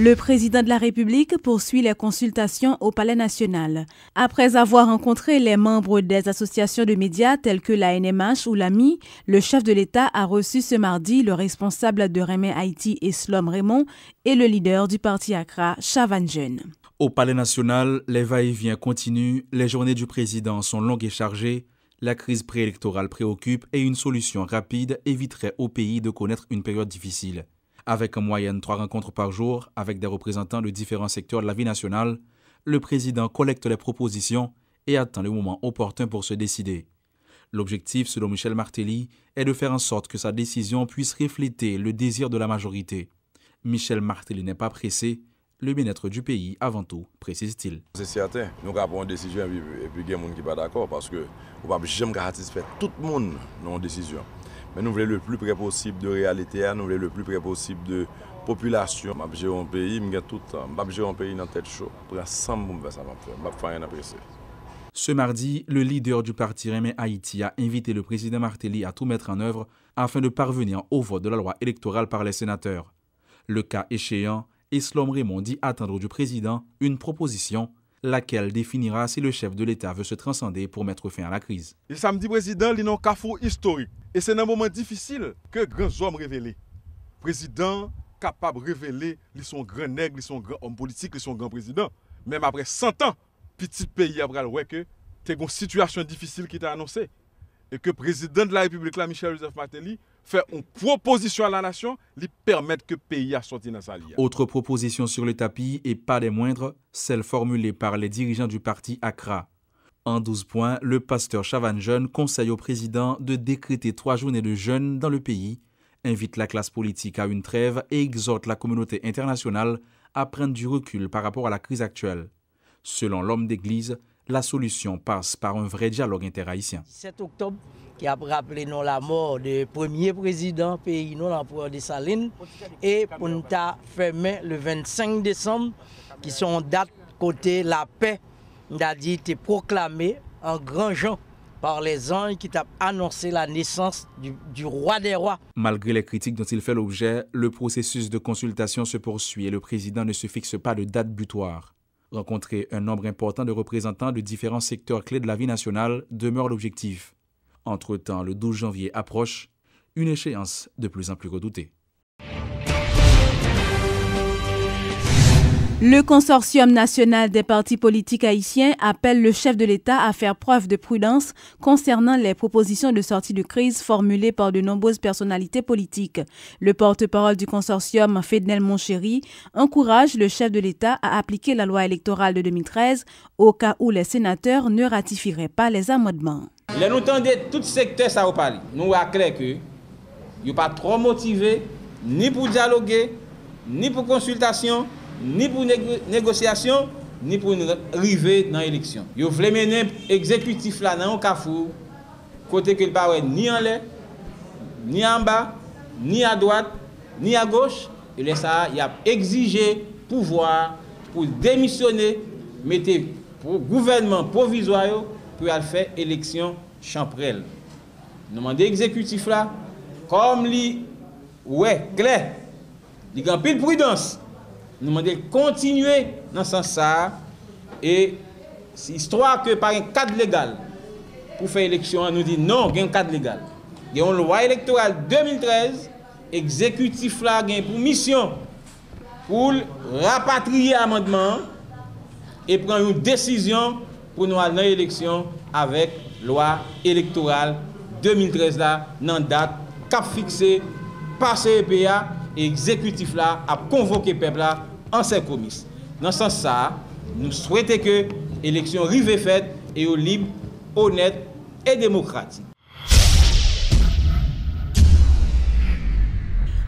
Le président de la République poursuit les consultations au Palais national. Après avoir rencontré les membres des associations de médias telles que la NMH ou l'AMI, le chef de l'État a reçu ce mardi le responsable de Remain Haïti Eslom Raymond et le leader du parti Accra, Chavan Jeune. Au Palais national, les va-et-vient continuent, les journées du président sont longues et chargées, la crise préélectorale préoccupe et une solution rapide éviterait au pays de connaître une période difficile. Avec en moyenne 3 rencontres par jour avec des représentants de différents secteurs de la vie nationale, le président collecte les propositions et attend le moment opportun pour se décider. L'objectif, selon Michel Martelly, est de faire en sorte que sa décision puisse refléter le désir de la majorité. Michel Martelly n'est pas pressé, le bien-être du pays avant tout, précise-t-il. C'est certain, nous avons une décision et puis il y a des gens qui ne sont pas d'accord parce que nous ne pouvons jamais satisfaire tout le monde dans une décision. Mais nous voulons le plus près possible de réalité, nous voulons le plus près possible de population. Je vais gérer un pays, je tout le temps. Je vais gérer un pays dans la tête chaude. Pour ensemble, je vais faire ça. Je vais faire rien apprécier. Ce mardi, le leader du parti Remain Haïti a invité le président Martelly à tout mettre en œuvre afin de parvenir au vote de la loi électorale par les sénateurs. Le cas échéant, Eslom Raymond dit attendre du président une proposition, laquelle définira si le chef de l'État veut se transcender pour mettre fin à la crise. Le samedi président, il y a un carrefour historique. Et c'est un moment difficile que grands hommes révélés. Président capable de révéler, ils sont grands nègres, ils sont grands hommes politiques, ils sont grands présidents. Même après 100 ans, petit pays après le que c'est une situation difficile qui t'a annoncé. Et que le président de la République, là, Michel-Joseph Martelly, fait une proposition à la nation, lui permettre que le pays a sorti dans sa ligne. Autre proposition sur le tapis, et pas des moindres, celle formulée par les dirigeants du parti Accra. En 12 points, le pasteur Chavan Jeune conseille au président de décréter 3 journées de jeûne dans le pays, invite la classe politique à une trêve et exhorte la communauté internationale à prendre du recul par rapport à la crise actuelle. Selon l'homme d'église, la solution passe par un vrai dialogue interhaïtien. 7 octobre, qui a rappelé nous la mort du premier président pays, nous l'empereur de Salines, et pour nous fermer le 25 décembre, qui sont date côté la paix, nous a dit été proclamé en grand Jean par les anges qui t'a annoncé la naissance du roi des rois. Malgré les critiques dont il fait l'objet, le processus de consultation se poursuit et le président ne se fixe pas de date butoir. Rencontrer un nombre important de représentants de différents secteurs clés de la vie nationale demeure l'objectif. Entre-temps, le 12 janvier approche, une échéance de plus en plus redoutée. Le consortium national des partis politiques haïtiens appelle le chef de l'État à faire preuve de prudence concernant les propositions de sortie de crise formulées par de nombreuses personnalités politiques. Le porte-parole du consortium, Fednel Monchéry, encourage le chef de l'État à appliquer la loi électorale de 2013 au cas où les sénateurs ne ratifieraient pas les amendements. Nous entendons tout secteur ça parler. Nous sommes clair que ils pas trop motivés ni pour dialoguer, ni pour consultation, ni pour négociation, ni pour arriver dans l'élection. Ils veulent mener l'exécutif là dans un carrefour, côté que le pas ni en l'air, ni en bas, ni à droite, ni à gauche. Et là, ça, il a exigé pouvoir pour démissionner, mettre pour gouvernement provisoire pour faire élection champrelle. Nous demandons l'exécutif là, comme lui, ouais, clair, il a un peu de prudence. Nous demandons de continuer dans ce sens-là et histoire que par un cadre légal pour faire élection, nous dit non, il y a un cadre légal. Il y a une loi électorale 2013, exécutif là a pour mission pour rapatrier l'amendement et prendre une décision pour nous aller dans l'élection avec loi électorale 2013 là, dans date cap fixé par CEPA. Et l'exécutif là a convoqué le peuple là en ses commis. Dans ce sens ça, nous souhaitons que l'élection arrive faite et au libre, honnête et démocratique.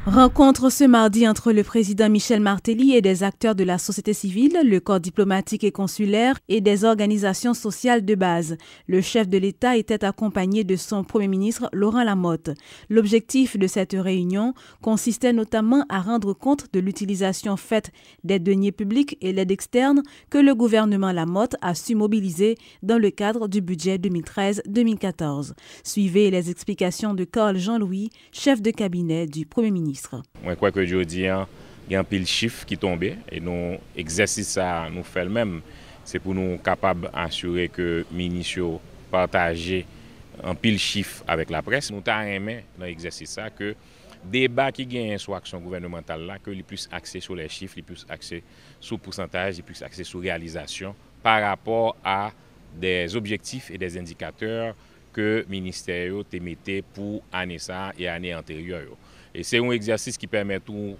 Rencontre ce mardi entre le président Michel Martelly et des acteurs de la société civile, le corps diplomatique et consulaire et des organisations sociales de base. Le chef de l'État était accompagné de son Premier ministre Laurent Lamotte. L'objectif de cette réunion consistait notamment à rendre compte de l'utilisation faite des deniers publics et l'aide externe que le gouvernement Lamotte a su mobiliser dans le cadre du budget 2013-2014. Suivez les explications de Carl Jean-Louis, chef de cabinet du Premier ministre. Je crois que je dis, il y a un pile chiffre qui tombait et nous exercice ça nous fait le même. C'est pour nous capables d'assurer que les ministres partagent un pile chiffre avec la presse. Nous avons aimé dans l'exercice ça que débat qui gagne sur l'action gouvernementale là, que les plus axé sur les chiffres, les plus axé sur le pourcentage, les plus axé sur la réalisation par rapport à des objectifs et des indicateurs que le ministère te mettait pour année ça et année antérieure. Et c'est un exercice qui permet tout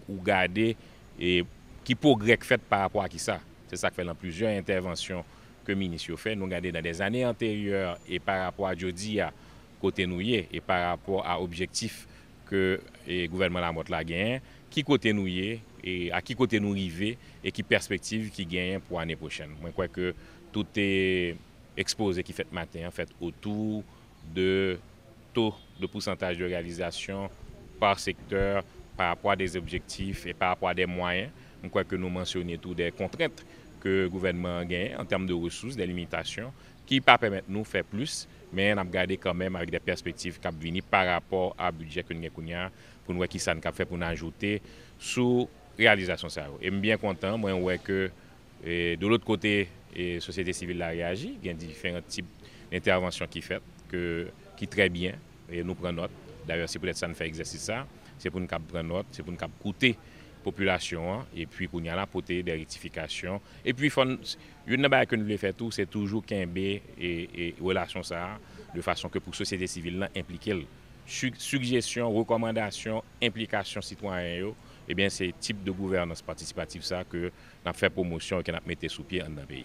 ou garder et qui progrès fait par rapport à qui ça. C'est ça qui fait dans plusieurs interventions que le ministère fait. Nous regardons dans des années antérieures et par rapport à jeudi à côté nous et par rapport à objectifs que le gouvernement la motte la gagne, qui côté nous et à qui côté nous river et qui perspective qui gagne pour l'année prochaine. Moi je crois que tout est exposé qui fait matin en fait autour de taux de pourcentage de réalisation par secteur par rapport à des objectifs et par rapport à des moyens. Je crois que nous mentionnons tous des contraintes que le gouvernement gagne en termes de ressources, des limitations qui ne permettent nous de faire plus, mais on a gardé quand même avec des perspectives qui viennent par rapport au budget que nous avons pour nous voir qui ça nous fait pour nous ajouter sous réalisation. Et je suis bien content, moi, ouais, que de l'autre côté, la société civile a réagi, il y a différents types d'interventions qui fait, qui très bien, et nous prenons note. D'ailleurs, c'est peut-être ça nous fait exercice ça, c'est pour nous prendre note, c'est pour nous coûter population et puis qu'on y a la portée des rectifications et puis une chose que nous voulons faire tout c'est toujours qu'imber et relation ça de façon que pour la société civile impliquer suggestions, recommandations, implications citoyennes et bien c'est type de gouvernance participative ça que nous avons fait promotion et que nous avons mis sous pied dans le pays.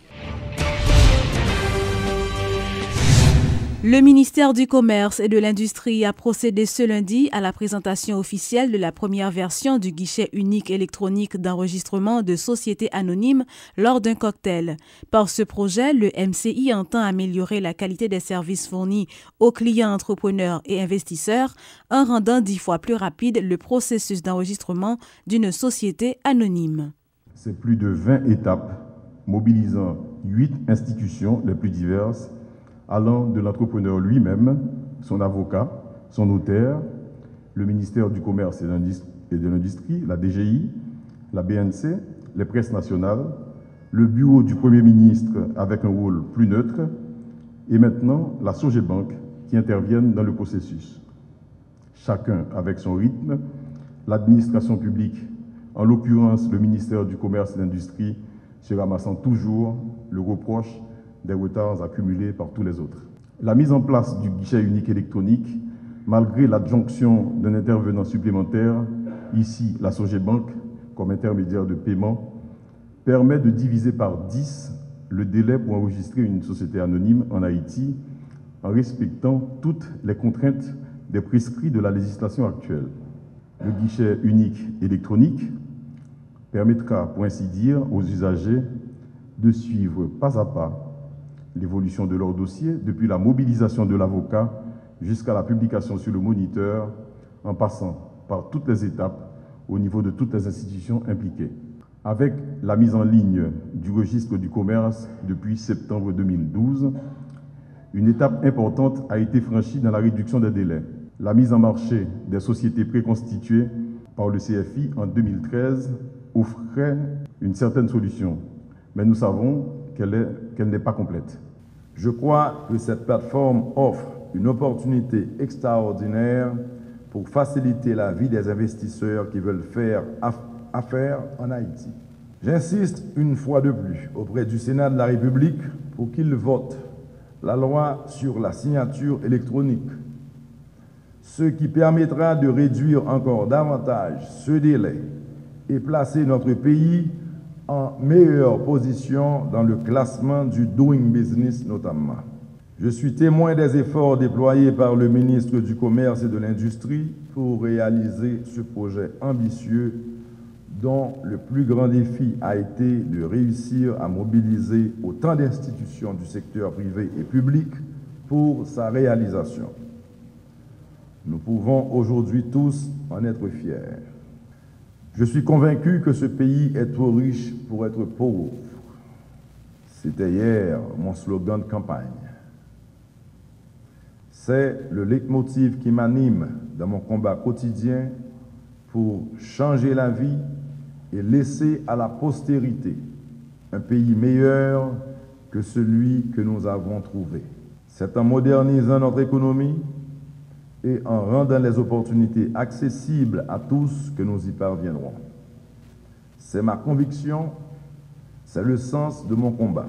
Le ministère du Commerce et de l'Industrie a procédé ce lundi à la présentation officielle de la première version du guichet unique électronique d'enregistrement de sociétés anonymes lors d'un cocktail. Par ce projet, le MCI entend améliorer la qualité des services fournis aux clients entrepreneurs et investisseurs en rendant 10 fois plus rapide le processus d'enregistrement d'une société anonyme. C'est plus de 20 étapes mobilisant 8 institutions les plus diverses allant de l'entrepreneur lui-même, son avocat, son notaire, le ministère du Commerce et de l'Industrie, la DGI, la BNC, les presses nationales, le bureau du Premier ministre avec un rôle plus neutre, et maintenant la Sogebank qui interviennent dans le processus. Chacun avec son rythme, l'administration publique, en l'occurrence le ministère du Commerce et de l'Industrie, se ramassant toujours le reproche des retards accumulés par tous les autres. La mise en place du guichet unique électronique, malgré l'adjonction d'un intervenant supplémentaire, ici la Sogebank comme intermédiaire de paiement, permet de diviser par 10 le délai pour enregistrer une société anonyme en Haïti en respectant toutes les contraintes des prescrits de la législation actuelle. Le guichet unique électronique permettra, pour ainsi dire, aux usagers de suivre pas à pas l'évolution de leur dossier depuis la mobilisation de l'avocat jusqu'à la publication sur le moniteur en passant par toutes les étapes au niveau de toutes les institutions impliquées. Avec la mise en ligne du registre du commerce depuis septembre 2012, une étape importante a été franchie dans la réduction des délais. La mise en marché des sociétés préconstituées par le CFI en 2013 offrait une certaine solution, mais nous savons qu'elle n'est pas complète. Je crois que cette plateforme offre une opportunité extraordinaire pour faciliter la vie des investisseurs qui veulent faire affaire en Haïti. J'insiste une fois de plus auprès du Sénat de la République pour qu'il vote la loi sur la signature électronique, ce qui permettra de réduire encore davantage ce délai et placer notre pays en meilleure position dans le classement du Doing Business notamment. Je suis témoin des efforts déployés par le ministre du Commerce et de l'Industrie pour réaliser ce projet ambitieux dont le plus grand défi a été de réussir à mobiliser autant d'institutions du secteur privé et public pour sa réalisation. Nous pouvons aujourd'hui tous en être fiers. Je suis convaincu que ce pays est trop riche pour être pauvre. C'était hier mon slogan de campagne. C'est le leitmotiv qui m'anime dans mon combat quotidien pour changer la vie et laisser à la postérité un pays meilleur que celui que nous avons trouvé. C'est en modernisant notre économie et en rendant les opportunités accessibles à tous que nous y parviendrons. C'est ma conviction, c'est le sens de mon combat.